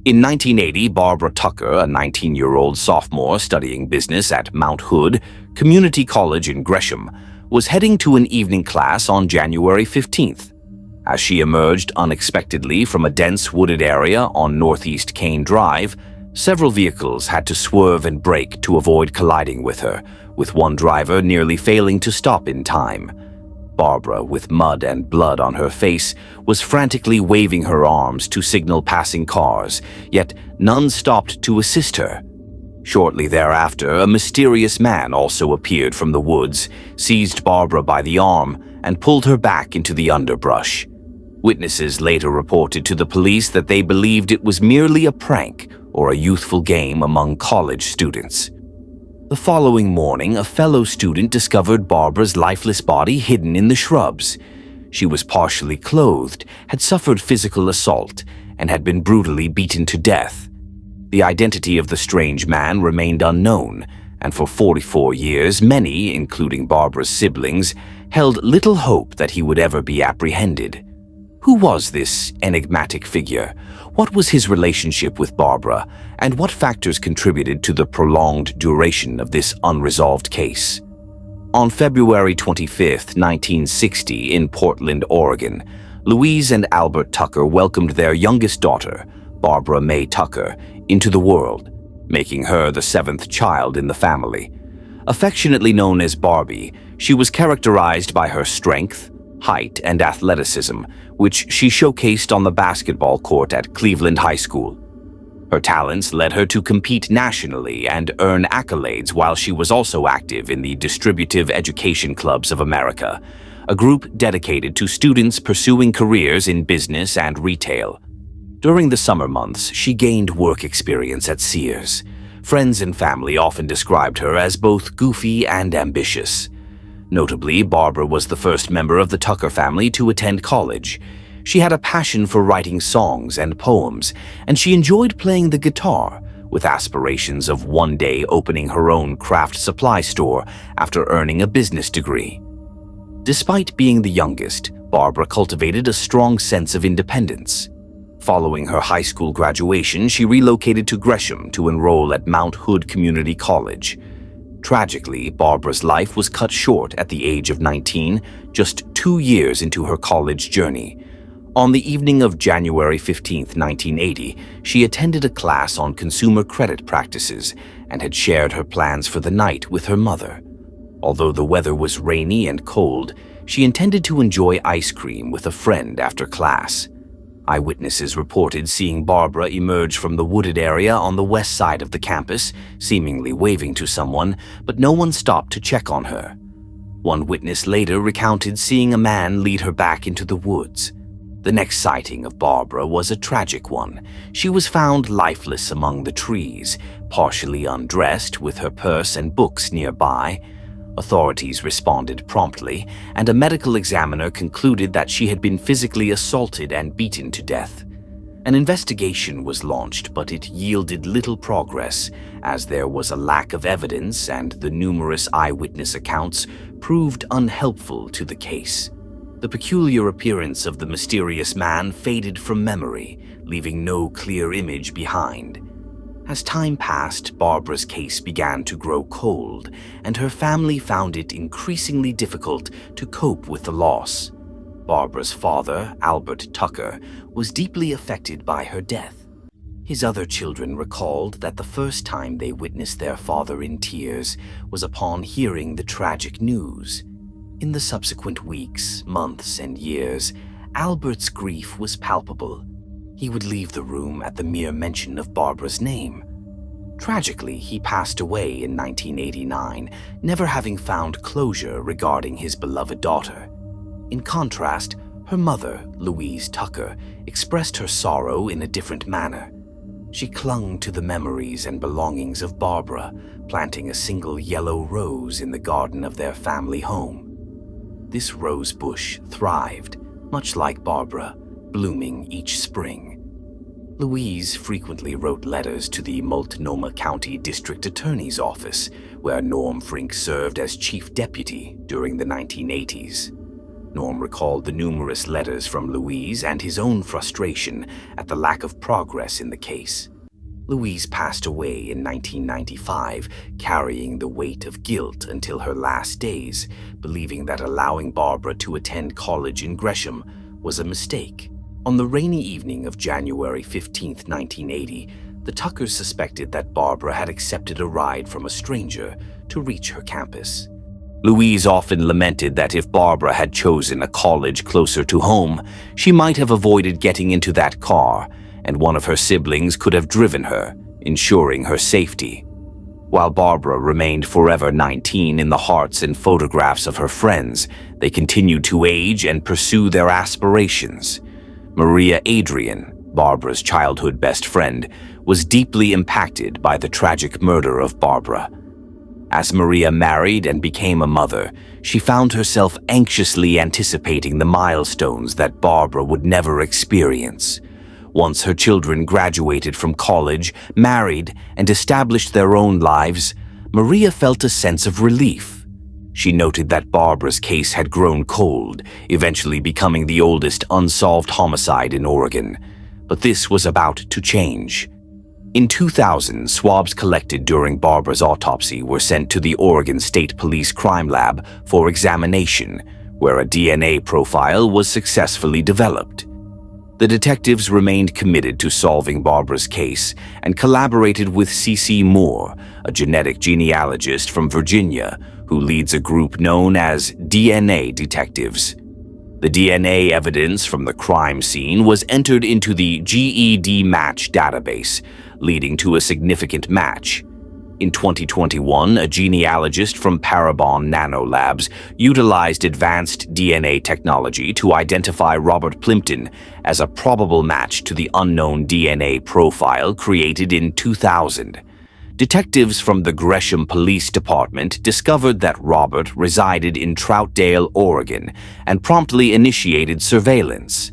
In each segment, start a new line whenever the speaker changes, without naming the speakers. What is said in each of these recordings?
In 1980, Barbara Tucker, a 19-year-old sophomore studying business at Mount Hood Community College in Gresham, was heading to an evening class on January 15th. As she emerged unexpectedly from a dense wooded area on Northeast Kane Drive, several vehicles had to swerve and brake to avoid colliding with her, with one driver nearly failing to stop in time. Barbara, with mud and blood on her face, was frantically waving her arms to signal passing cars, yet none stopped to assist her. Shortly thereafter, a mysterious man also appeared from the woods, seized Barbara by the arm, and pulled her back into the underbrush. Witnesses later reported to the police that they believed it was merely a prank or a youthful game among college students. The following morning, a fellow student discovered Barbara's lifeless body hidden in the shrubs. She was partially clothed, had suffered physical assault, and had been brutally beaten to death. The identity of the strange man remained unknown, and for 44 years, many, including Barbara's siblings, held little hope that he would ever be apprehended. Who was this enigmatic figure? What was his relationship with Barbara, and what factors contributed to the prolonged duration of this unresolved case? On February 25, 1960, in Portland, Oregon, Louise and Albert Tucker welcomed their youngest daughter, Barbara May Tucker, into the world, making her the seventh child in the family. Affectionately known as Barbie, she was characterized by her strength, height, and athleticism, which she showcased on the basketball court at Cleveland High School. Her talents led her to compete nationally and earn accolades while she was also active in the Distributive Education Clubs of America, a group dedicated to students pursuing careers in business and retail. During the summer months, she gained work experience at Sears. Friends and family often described her as both goofy and ambitious. Notably, Barbara was the first member of the Tucker family to attend college. She had a passion for writing songs and poems, and she enjoyed playing the guitar, with aspirations of one day opening her own craft supply store after earning a business degree. Despite being the youngest, Barbara cultivated a strong sense of independence. Following her high school graduation, she relocated to Gresham to enroll at Mount Hood Community College. Tragically, Barbara's life was cut short at the age of 19, just 2 years into her college journey. On the evening of January 15, 1980, she attended a class on consumer credit practices and had shared her plans for the night with her mother. Although the weather was rainy and cold, she intended to enjoy ice cream with a friend after class. Eyewitnesses reported seeing Barbara emerge from the wooded area on the west side of the campus, seemingly waving to someone, but no one stopped to check on her. One witness later recounted seeing a man lead her back into the woods. The next sighting of Barbara was a tragic one. She was found lifeless among the trees, partially undressed with her purse and books nearby. Authorities responded promptly, and a medical examiner concluded that she had been physically assaulted and beaten to death. An investigation was launched, but it yielded little progress, as there was a lack of evidence and the numerous eyewitness accounts proved unhelpful to the case. The peculiar appearance of the mysterious man faded from memory, leaving no clear image behind. As time passed, Barbara's case began to grow cold, and her family found it increasingly difficult to cope with the loss. Barbara's father, Albert Tucker, was deeply affected by her death. His other children recalled that the first time they witnessed their father in tears was upon hearing the tragic news. In the subsequent weeks, months, and years, Albert's grief was palpable. He would leave the room at the mere mention of Barbara's name. Tragically, he passed away in 1989, never having found closure regarding his beloved daughter. In contrast, her mother, Louise Tucker, expressed her sorrow in a different manner. She clung to the memories and belongings of Barbara, planting a single yellow rose in the garden of their family home. This rose bush thrived, much like Barbara, blooming each spring. Louise frequently wrote letters to the Multnomah County District Attorney's Office, where Norm Frink served as chief deputy during the 1980s. Norm recalled the numerous letters from Louise and his own frustration at the lack of progress in the case. Louise passed away in 1995, carrying the weight of guilt until her last days, believing that allowing Barbara to attend college in Gresham was a mistake. On the rainy evening of January 15, 1980, the Tuckers suspected that Barbara had accepted a ride from a stranger to reach her campus. Louise often lamented that if Barbara had chosen a college closer to home, she might have avoided getting into that car, and one of her siblings could have driven her, ensuring her safety. While Barbara remained forever 19 in the hearts and photographs of her friends, they continued to age and pursue their aspirations. Maria Adrian, Barbara's childhood best friend, was deeply impacted by the tragic murder of Barbara. As Maria married and became a mother, she found herself anxiously anticipating the milestones that Barbara would never experience. Once her children graduated from college, married, and established their own lives, Maria felt a sense of relief. She noted that Barbara's case had grown cold, eventually becoming the oldest unsolved homicide in Oregon. But this was about to change. In 2000, swabs collected during Barbara's autopsy were sent to the Oregon State Police Crime Lab for examination, where a DNA profile was successfully developed. The detectives remained committed to solving Barbara's case and collaborated with C.C. Moore, a genetic genealogist from Virginia who leads a group known as DNA Detectives. The DNA evidence from the crime scene was entered into the GED Match database, leading to a significant match. In 2021, a genealogist from Parabon Nanolabs utilized advanced DNA technology to identify Robert Plimpton as a probable match to the unknown DNA profile created in 2000. Detectives from the Gresham Police Department discovered that Robert resided in Troutdale, Oregon, and promptly initiated surveillance.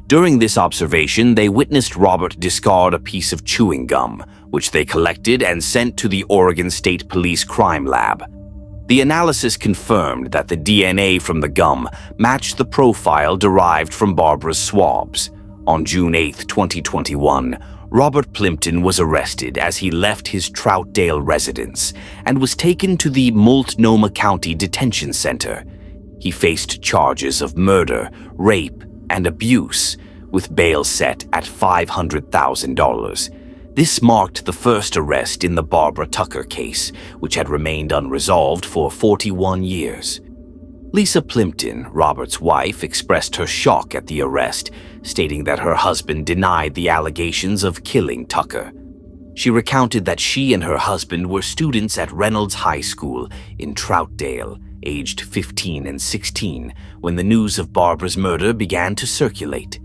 During this observation, they witnessed Robert discard a piece of chewing gum, which they collected and sent to the Oregon State Police Crime Lab. The analysis confirmed that the DNA from the gum matched the profile derived from Barbara's swabs. On June 8, 2021, Robert Plimpton was arrested as he left his Troutdale residence and was taken to the Multnomah County Detention Center. He faced charges of murder, rape, and abuse, with bail set at $500,000. This marked the first arrest in the Barbara Tucker case, which had remained unresolved for 41 years. Lisa Plimpton, Robert's wife, expressed her shock at the arrest, stating that her husband denied the allegations of killing Tucker. She recounted that she and her husband were students at Reynolds High School in Troutdale, aged 15 and 16, when the news of Barbara's murder began to circulate.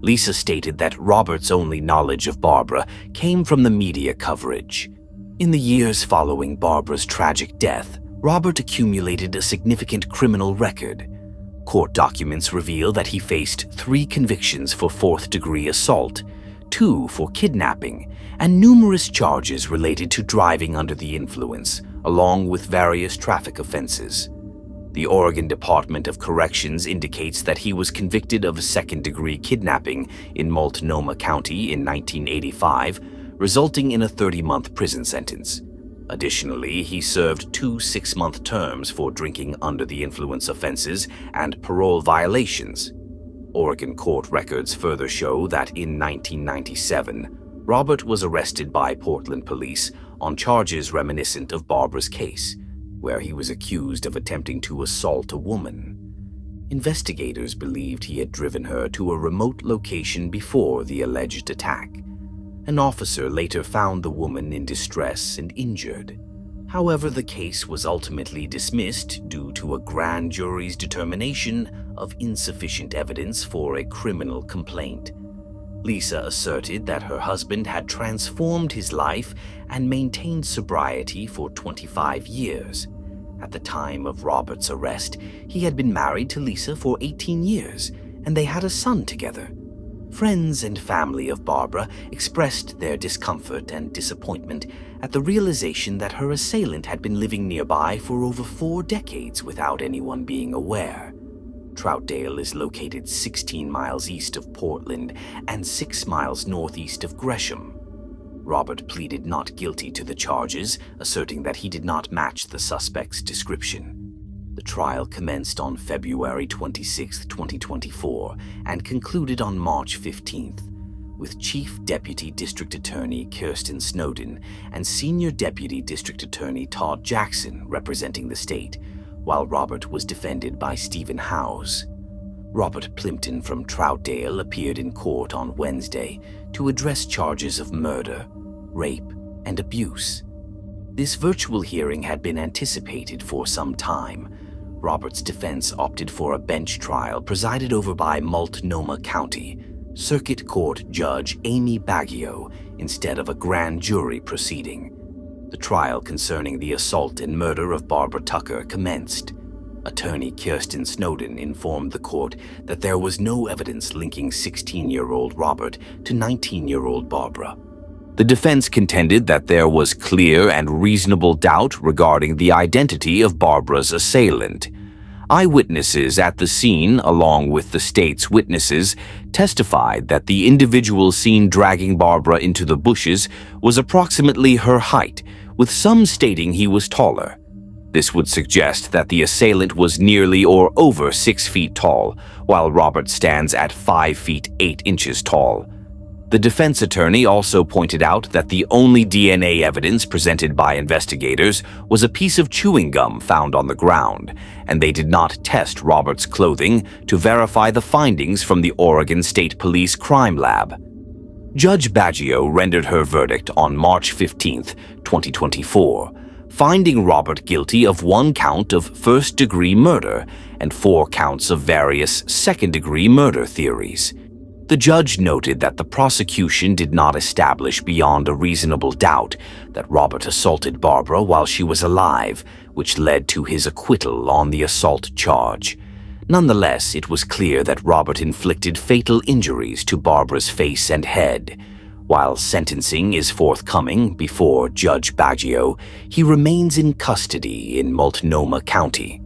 Lisa stated that Robert's only knowledge of Barbara came from the media coverage. In the years following Barbara's tragic death, Robert accumulated a significant criminal record. Court documents reveal that he faced 3 convictions for fourth-degree assault, 2 for kidnapping, and numerous charges related to driving under the influence, along with various traffic offenses. The Oregon Department of Corrections indicates that he was convicted of second-degree kidnapping in Multnomah County in 1985, resulting in a 30-month prison sentence. Additionally, he served 2 6-month terms for drinking under the influence offenses and parole violations. Oregon court records further show that in 1997, Robert was arrested by Portland police on charges reminiscent of Barbara's case, where he was accused of attempting to assault a woman. Investigators believed he had driven her to a remote location before the alleged attack. An officer later found the woman in distress and injured. However, the case was ultimately dismissed due to a grand jury's determination of insufficient evidence for a criminal complaint. Lisa asserted that her husband had transformed his life and maintained sobriety for 25 years. At the time of Robert's arrest, he had been married to Lisa for 18 years, and they had a son together. Friends and family of Barbara expressed their discomfort and disappointment at the realization that her assailant had been living nearby for over 4 decades without anyone being aware. Troutdale is located 16 miles east of Portland and 6 miles northeast of Gresham. Robert pleaded not guilty to the charges, asserting that he did not match the suspect's description. The trial commenced on February 26, 2024, and concluded on March 15th, with Chief Deputy District Attorney Kirsten Snowden and Senior Deputy District Attorney Todd Jackson representing the state, while Robert was defended by Stephen Howes. Robert Plimpton from Troutdale appeared in court on Wednesday to address charges of murder, rape, and abuse. This virtual hearing had been anticipated for some time. Robert's defense opted for a bench trial presided over by Multnomah County Circuit Court Judge Amy Baggio instead of a grand jury proceeding. The trial concerning the assault and murder of Barbara Tucker commenced. Attorney Kirsten Snowden informed the court that there was no evidence linking 16-year-old Robert to 19-year-old Barbara. The defense contended that there was clear and reasonable doubt regarding the identity of Barbara's assailant. Eyewitnesses at the scene, along with the state's witnesses, testified that the individual seen dragging Barbara into the bushes was approximately her height, with some stating he was taller. This would suggest that the assailant was nearly or over 6 feet tall, while Robert stands at 5 feet 8 inches tall. The defense attorney also pointed out that the only DNA evidence presented by investigators was a piece of chewing gum found on the ground, and they did not test Robert's clothing to verify the findings from the Oregon State Police Crime Lab. Judge Baggio rendered her verdict on March 15, 2024, finding Robert guilty of 1 count of first-degree murder and 4 counts of various second-degree murder theories. The judge noted that the prosecution did not establish beyond a reasonable doubt that Robert assaulted Barbara while she was alive, which led to his acquittal on the assault charge. Nonetheless, it was clear that Robert inflicted fatal injuries to Barbara's face and head. While sentencing is forthcoming before Judge Baggio, he remains in custody in Multnomah County.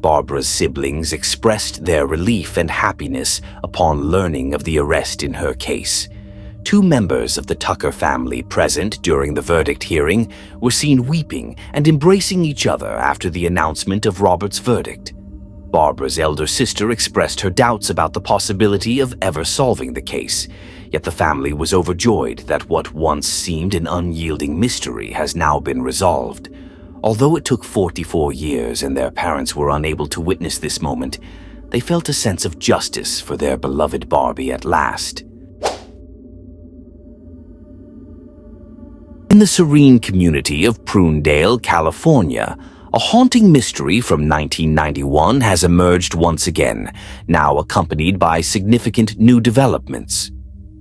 Barbara's siblings expressed their relief and happiness upon learning of the arrest in her case. 2 members of the Tucker family present during the verdict hearing were seen weeping and embracing each other after the announcement of Robert's verdict. Barbara's elder sister expressed her doubts about the possibility of ever solving the case, yet the family was overjoyed that what once seemed an unyielding mystery has now been resolved. Although it took 44 years and their parents were unable to witness this moment, they felt a sense of justice for their beloved Barbie at last. In the serene community of Prunedale, California, a haunting mystery from 1991 has emerged once again, now accompanied by significant new developments.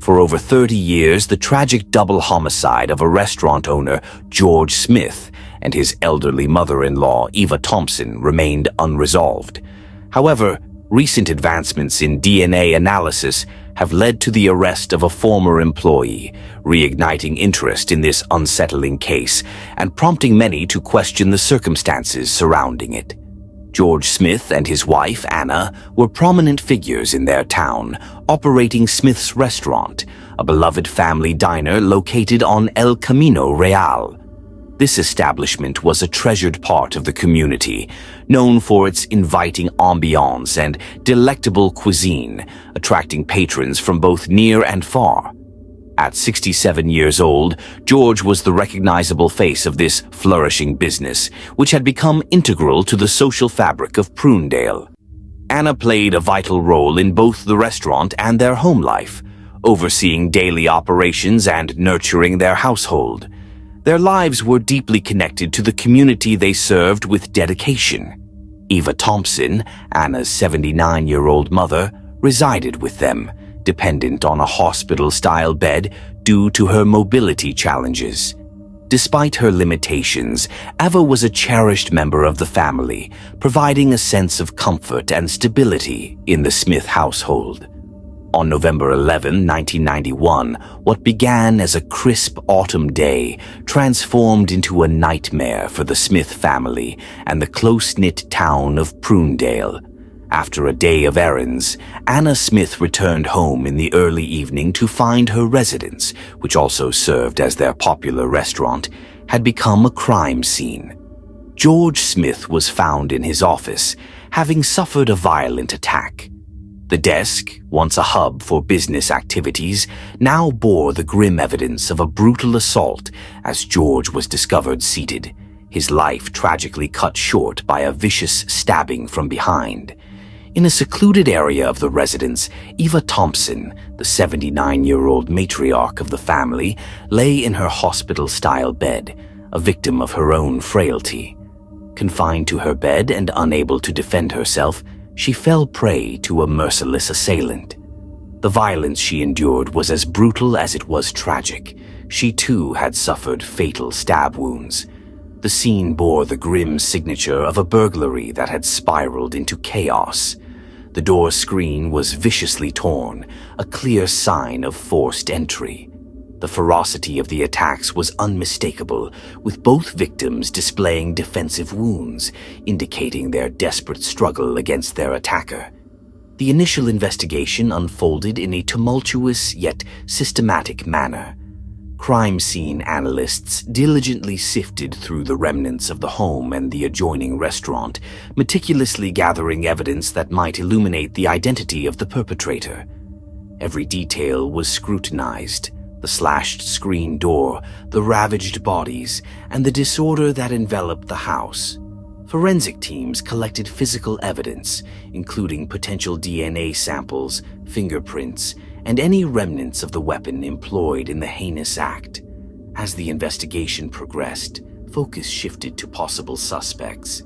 For over 30 years, the tragic double homicide of a restaurant owner, George Smith, and his elderly mother-in-law, Eva Thompson, remained unresolved. However, recent advancements in DNA analysis have led to the arrest of a former employee, reigniting interest in this unsettling case and prompting many to question the circumstances surrounding it. George Smith and his wife, Anna, were prominent figures in their town, operating Smith's Restaurant, a beloved family diner located on El Camino Real. This establishment was a treasured part of the community, known for its inviting ambiance and delectable cuisine, attracting patrons from both near and far. At 67 years old, George was the recognizable face of this flourishing business, which had become integral to the social fabric of Prunedale. Anna played a vital role in both the restaurant and their home life, overseeing daily operations and nurturing their household. Their lives were deeply connected to the community they served with dedication. Eva Thompson, Anna's 79-year-old mother, resided with them, dependent on a hospital-style bed due to her mobility challenges. Despite her limitations, Eva was a cherished member of the family, providing a sense of comfort and stability in the Smith household. On November 11, 1991, what began as a crisp autumn day transformed into a nightmare for the Smith family and the close-knit town of Prunedale. After a day of errands, Anna Smith returned home in the early evening to find her residence, which also served as their popular restaurant, had become a crime scene. George Smith was found in his office, having suffered a violent attack. The desk, once a hub for business activities, now bore the grim evidence of a brutal assault as George was discovered seated, his life tragically cut short by a vicious stabbing from behind. In a secluded area of the residence, Eva Thompson, the 79-year-old matriarch of the family, lay in her hospital-style bed, a victim of her own frailty. Confined to her bed and unable to defend herself, she fell prey to a merciless assailant. The violence she endured was as brutal as it was tragic. She too had suffered fatal stab wounds. The scene bore the grim signature of a burglary that had spiraled into chaos. The door screen was viciously torn, a clear sign of forced entry. The ferocity of the attacks was unmistakable, with both victims displaying defensive wounds, indicating their desperate struggle against their attacker. The initial investigation unfolded in a tumultuous yet systematic manner. Crime scene analysts diligently sifted through the remnants of the home and the adjoining restaurant, meticulously gathering evidence that might illuminate the identity of the perpetrator. Every detail was scrutinized: the slashed screen door, the ravaged bodies, and the disorder that enveloped the house. Forensic teams collected physical evidence, including potential DNA samples, fingerprints, and any remnants of the weapon employed in the heinous act. As the investigation progressed, focus shifted to possible suspects.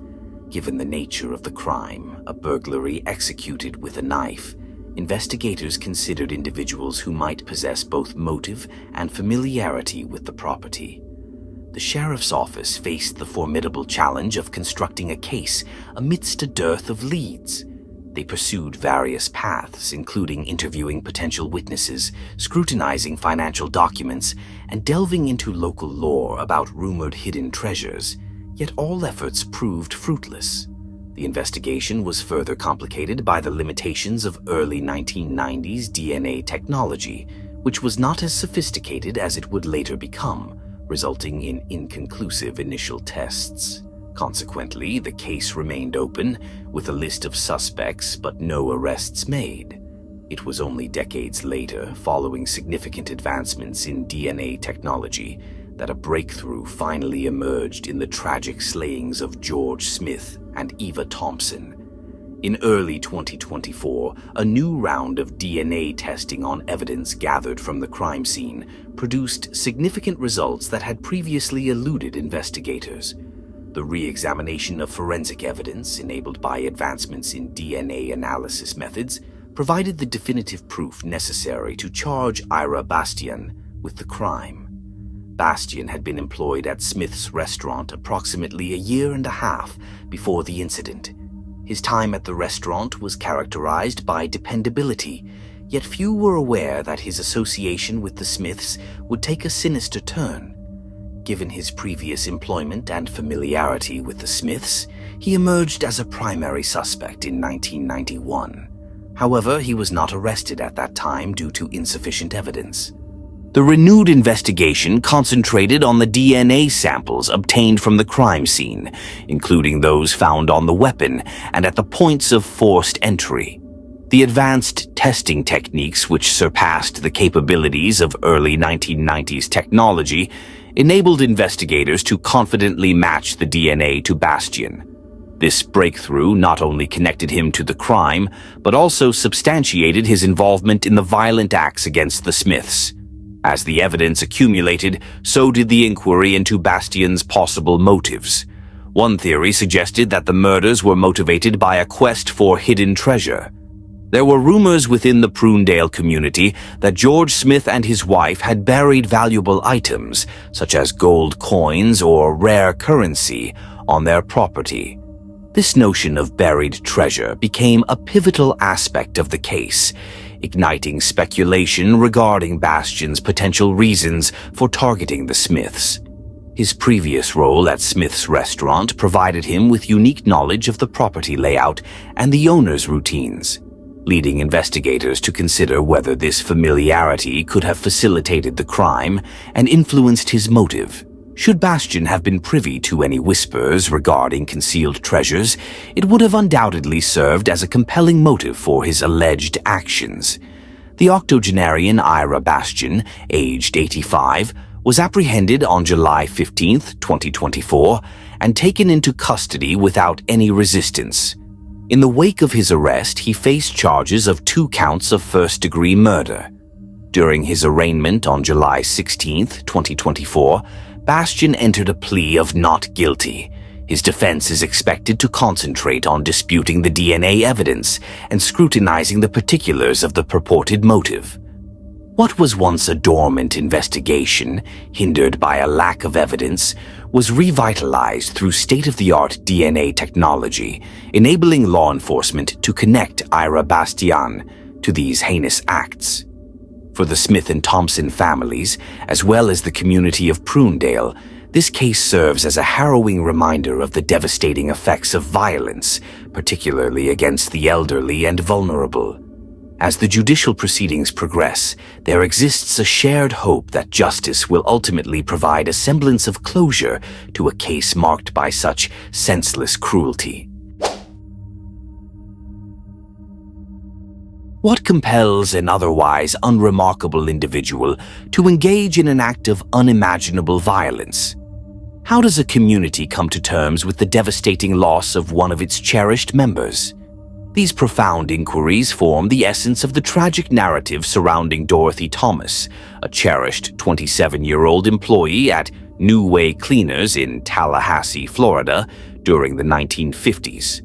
Given the nature of the crime, a burglary executed with a knife, investigators considered individuals who might possess both motive and familiarity with the property. The sheriff's office faced the formidable challenge of constructing a case amidst a dearth of leads. They pursued various paths, including interviewing potential witnesses, scrutinizing financial documents, and delving into local lore about rumored hidden treasures, yet all efforts proved fruitless. The investigation was further complicated by the limitations of early 1990s DNA technology, which was not as sophisticated as it would later become, resulting in inconclusive initial tests. Consequently, the case remained open, with a list of suspects but no arrests made. It was only decades later, following significant advancements in DNA technology, that a breakthrough finally emerged in the tragic slayings of George Smith and Eva Thompson. In early 2024, a new round of DNA testing on evidence gathered from the crime scene produced significant results that had previously eluded investigators. The re-examination of forensic evidence, enabled by advancements in DNA analysis methods, provided the definitive proof necessary to charge Ira Bastian with the crime. Bastian had been employed at Smith's restaurant approximately a year and a half before the incident. His time at the restaurant was characterized by dependability, yet few were aware that his association with the Smiths would take a sinister turn. Given his previous employment and familiarity with the Smiths, he emerged as a primary suspect in 1991. However, he was not arrested at that time due to insufficient evidence. The renewed investigation concentrated on the DNA samples obtained from the crime scene, including those found on the weapon and at the points of forced entry. The advanced testing techniques, which surpassed the capabilities of early 1990s technology, enabled investigators to confidently match the DNA to Bastian. This breakthrough not only connected him to the crime, but also substantiated his involvement in the violent acts against the Smiths. As the evidence accumulated, so did the inquiry into Bastian's possible motives. One theory suggested that the murders were motivated by a quest for hidden treasure. There were rumors within the Prunedale community that George Smith and his wife had buried valuable items, such as gold coins or rare currency, on their property. This notion of buried treasure became a pivotal aspect of the case, igniting speculation regarding Bastian's potential reasons for targeting the Smiths. His previous role at Smith's restaurant provided him with unique knowledge of the property layout and the owner's routines, leading investigators to consider whether this familiarity could have facilitated the crime and influenced his motive. Should Bastian have been privy to any whispers regarding concealed treasures, it would have undoubtedly served as a compelling motive for his alleged actions. The octogenarian Ira Bastian, aged 85, was apprehended on July 15, 2024, and taken into custody without any resistance. In the wake of his arrest, he faced charges of 2 counts of first-degree murder. During his arraignment on July 16, 2024, Bastian entered a plea of not guilty. His defense is expected to concentrate on disputing the DNA evidence and scrutinizing the particulars of the purported motive. What was once a dormant investigation, hindered by a lack of evidence, was revitalized through state-of-the-art DNA technology, enabling law enforcement to connect Ira Bastian to these heinous acts. For the Smith and Thompson families, as well as the community of Prunedale, this case serves as a harrowing reminder of the devastating effects of violence, particularly against the elderly and vulnerable. As the judicial proceedings progress, there exists a shared hope that justice will ultimately provide a semblance of closure to a case marked by such senseless cruelty. What compels an otherwise unremarkable individual to engage in an act of unimaginable violence? How does a community come to terms with the devastating loss of one of its cherished members? These profound inquiries form the essence of the tragic narrative surrounding Dorothy Thomas, a cherished 27-year-old employee at New Way Cleaners in Tallahassee, Florida, during the 1950s.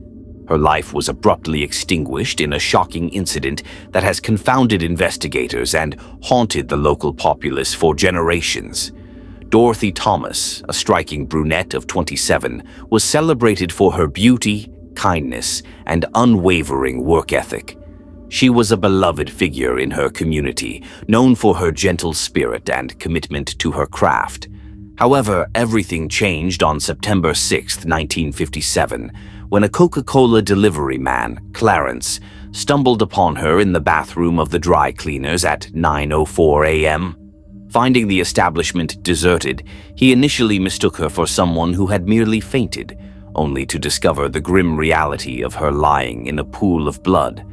Her life was abruptly extinguished in a shocking incident that has confounded investigators and haunted the local populace for generations. Dorothy Thomas, a striking brunette of 27, was celebrated for her beauty, kindness, and unwavering work ethic. She was a beloved figure in her community, known for her gentle spirit and commitment to her craft. However, everything changed on September 6, 1957, when a Coca-Cola delivery man, Clarence, stumbled upon her in the bathroom of the dry cleaners at 9:04 a.m. Finding the establishment deserted, he initially mistook her for someone who had merely fainted, only to discover the grim reality of her lying in a pool of blood.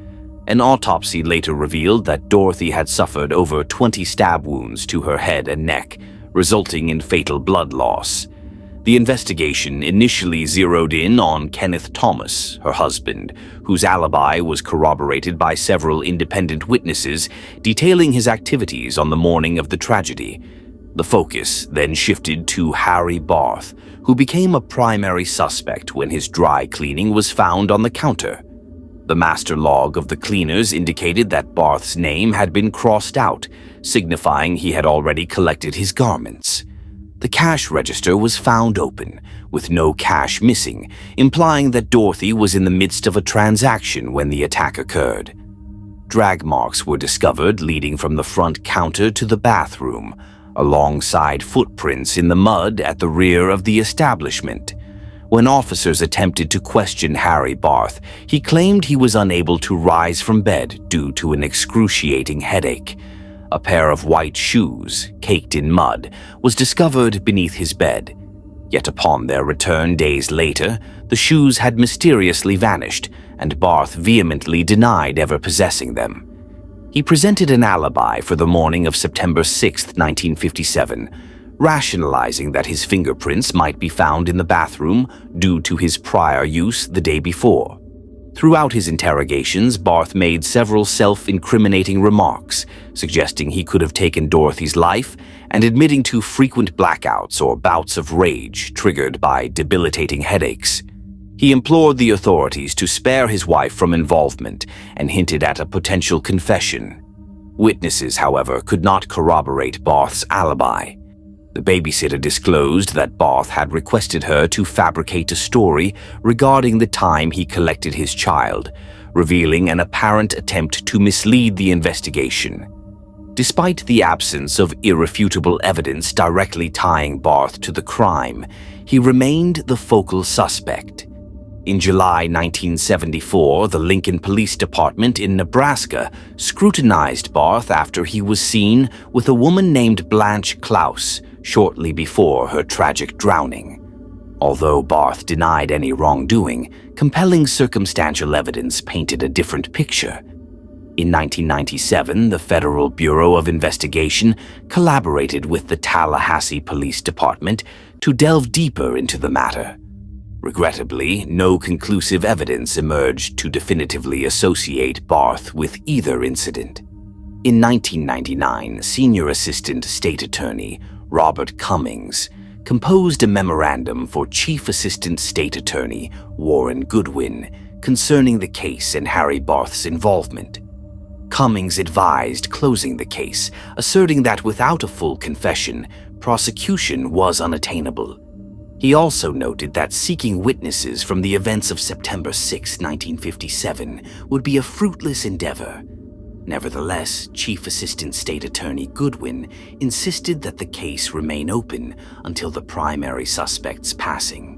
An autopsy later revealed that Dorothy had suffered over 20 stab wounds to her head and neck, resulting in fatal blood loss. The investigation initially zeroed in on Kenneth Thomas, her husband, whose alibi was corroborated by several independent witnesses detailing his activities on the morning of the tragedy. The focus then shifted to Harry Barth, who became a primary suspect when his dry cleaning was found on the counter. The master log of the cleaners indicated that Barth's name had been crossed out, signifying he had already collected his garments. The cash register was found open, with no cash missing, implying that Dorothy was in the midst of a transaction when the attack occurred. Drag marks were discovered leading from the front counter to the bathroom, alongside footprints in the mud at the rear of the establishment. When officers attempted to question Harry Barth, he claimed he was unable to rise from bed due to an excruciating headache. A pair of white shoes, caked in mud, was discovered beneath his bed. Yet upon their return days later, the shoes had mysteriously vanished, and Barth vehemently denied ever possessing them. He presented an alibi for the morning of September 6, 1957, rationalizing that his fingerprints might be found in the bathroom due to his prior use the day before. Throughout his interrogations, Barth made several self-incriminating remarks, suggesting he could have taken Dorothy's life and admitting to frequent blackouts or bouts of rage triggered by debilitating headaches. He implored the authorities to spare his wife from involvement and hinted at a potential confession. Witnesses, however, could not corroborate Barth's alibi. The babysitter disclosed that Barth had requested her to fabricate a story regarding the time he collected his child, revealing an apparent attempt to mislead the investigation. Despite the absence of irrefutable evidence directly tying Barth to the crime, he remained the focal suspect. In July 1974, the Lincoln Police Department in Nebraska scrutinized Barth after he was seen with a woman named Blanche Klaus shortly before her tragic drowning. Although Barth denied any wrongdoing, compelling circumstantial evidence painted a different picture. In 1997, the Federal Bureau of Investigation collaborated with the Tallahassee Police Department to delve deeper into the matter. Regrettably, no conclusive evidence emerged to definitively associate Barth with either incident. In 1999, Senior Assistant State Attorney Robert Cummings composed a memorandum for Chief Assistant State Attorney Warren Goodwin concerning the case and Harry Barth's involvement. Cummings advised closing the case, asserting that without a full confession, prosecution was unattainable. He also noted that seeking witnesses from the events of September 6, 1957 would be a fruitless endeavor. Nevertheless, Chief Assistant State Attorney Goodwin insisted that the case remain open until the primary suspect's passing.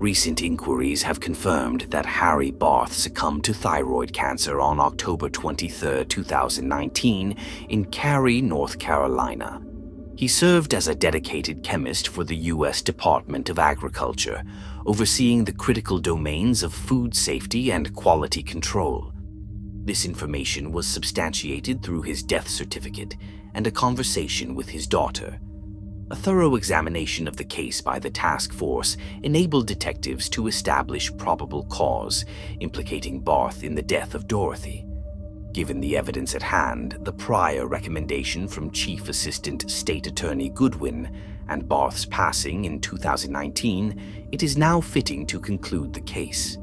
Recent inquiries have confirmed that Harry Barth succumbed to thyroid cancer on October 23, 2019 in Cary, North Carolina. He served as a dedicated chemist for the U.S. Department of Agriculture, overseeing the critical domains of food safety and quality control. This information was substantiated through his death certificate and a conversation with his daughter. A thorough examination of the case by the task force enabled detectives to establish probable cause implicating Barth in the death of Dorothy. Given the evidence at hand, the prior recommendation from Chief Assistant State Attorney Goodwin, and Barth's passing in 2019, it is now fitting to conclude the case.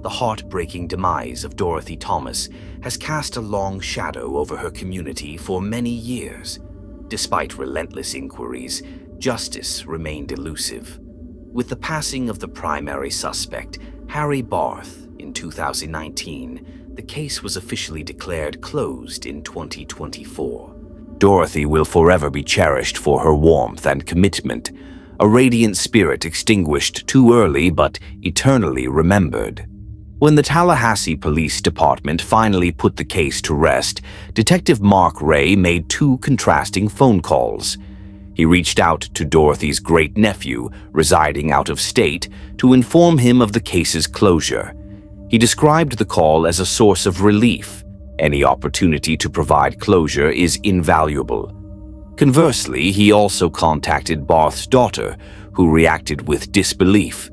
The heartbreaking demise of Dorothy Thomas has cast a long shadow over her community for many years. Despite relentless inquiries, justice remained elusive. With the passing of the primary suspect, Harry Barth, in 2019, the case was officially declared closed in 2024. Dorothy will forever be cherished for her warmth and commitment, a radiant spirit extinguished too early but eternally remembered. When the Tallahassee Police Department finally put the case to rest, Detective Mark Ray made two contrasting phone calls. He reached out to Dorothy's great-nephew, residing out of state, to inform him of the case's closure. He described the call as a source of relief. Any opportunity to provide closure is invaluable. Conversely, he also contacted Barth's daughter, who reacted with disbelief.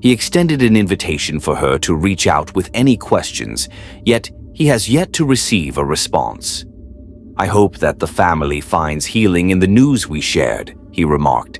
He extended an invitation for her to reach out with any questions, yet he has yet to receive a response. "I hope that the family finds healing in the news we shared," he remarked.